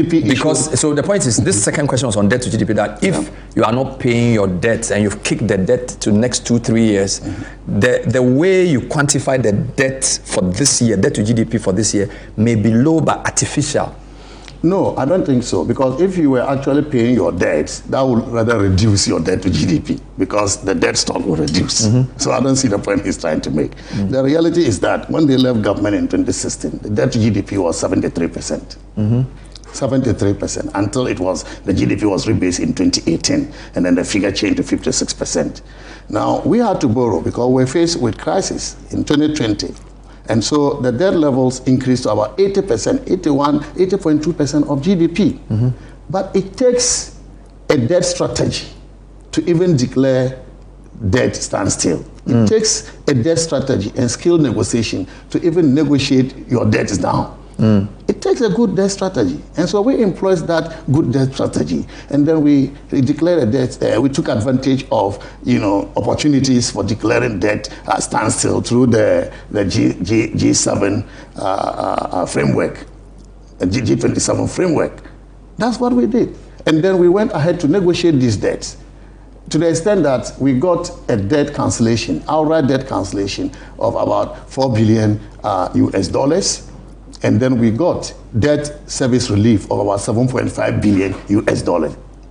GDP because so the point is, this second question was on debt to GDP, that if you are not paying your debt and you've kicked the debt to next 2-3 years, the way you quantify the debt for this year, debt to GDP for this year, may be low but artificial. No, I don't think so, because if you were actually paying your debt, that would rather reduce your debt to GDP, because the debt stock will reduce. So I don't see the point he's trying to make. The reality is that when they left government in 2016, the debt to GDP was 73%. 73% until the GDP was rebased in 2018, and then the figure changed to 56%. Now, we had to borrow because we're faced with crisis in 2020. And so the debt levels increased to about 80%, 80.2% of GDP. But it takes a debt strategy to even declare debt standstill. It takes a debt strategy and skilled negotiation to even negotiate your debts down. It takes a good debt strategy. And so we employed that good debt strategy. And then we declared a debt, we took advantage of, opportunities for declaring debt standstill through the G7 framework, the G27 framework. That's what we did. And then we went ahead to negotiate these debts, to the extent that we got a debt cancellation, outright debt cancellation of about $4 billion US. And then we got debt service relief of about $7.5 billion US.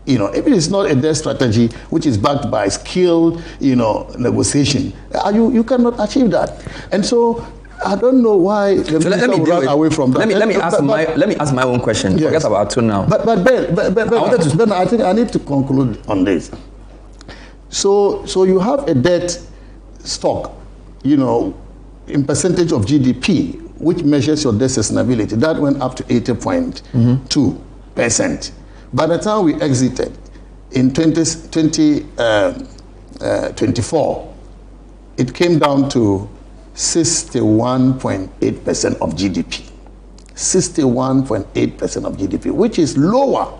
If it is not a debt strategy which is backed by skilled, negotiation, you cannot achieve that. And so I don't know why the minister will run away from that. Let me ask my own question. Yes. Forget about two now. But Ben, I think I need to conclude on this. So you have a debt stock, in percentage of GDP, which measures your debt sustainability. That went up to 80.2%. By the time we exited in 2024, it came down to 61.8% of GDP. 61.8% of GDP, which is lower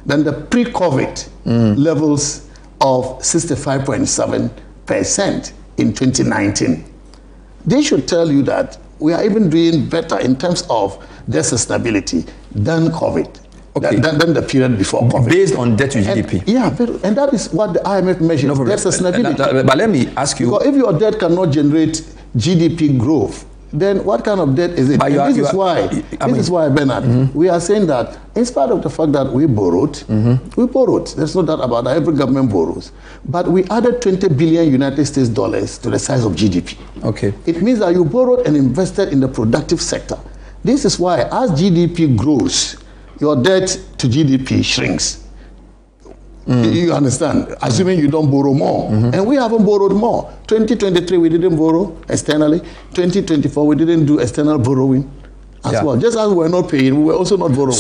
than the pre-COVID levels of 65.7% in 2019. They should tell you that we are even doing better in terms of debt sustainability than COVID, than the period before COVID. Based on debt to GDP. And that is what the IMF measures, debt sustainability. But let me ask you. Because if your debt cannot generate GDP growth, then what kind of debt is it? This is why, Bernard, we are saying that in spite of the fact that we borrowed, there's no doubt about that, every government borrows, but we added 20 billion United States dollars to the size of GDP. Okay. It means that you borrowed and invested in the productive sector. This is why as GDP grows, your debt to GDP shrinks. You understand? Assuming you don't borrow more. And we haven't borrowed more. 2023, we didn't borrow externally. 2024, we didn't do external borrowing as well. Just as we were not paying, we were also not borrowing.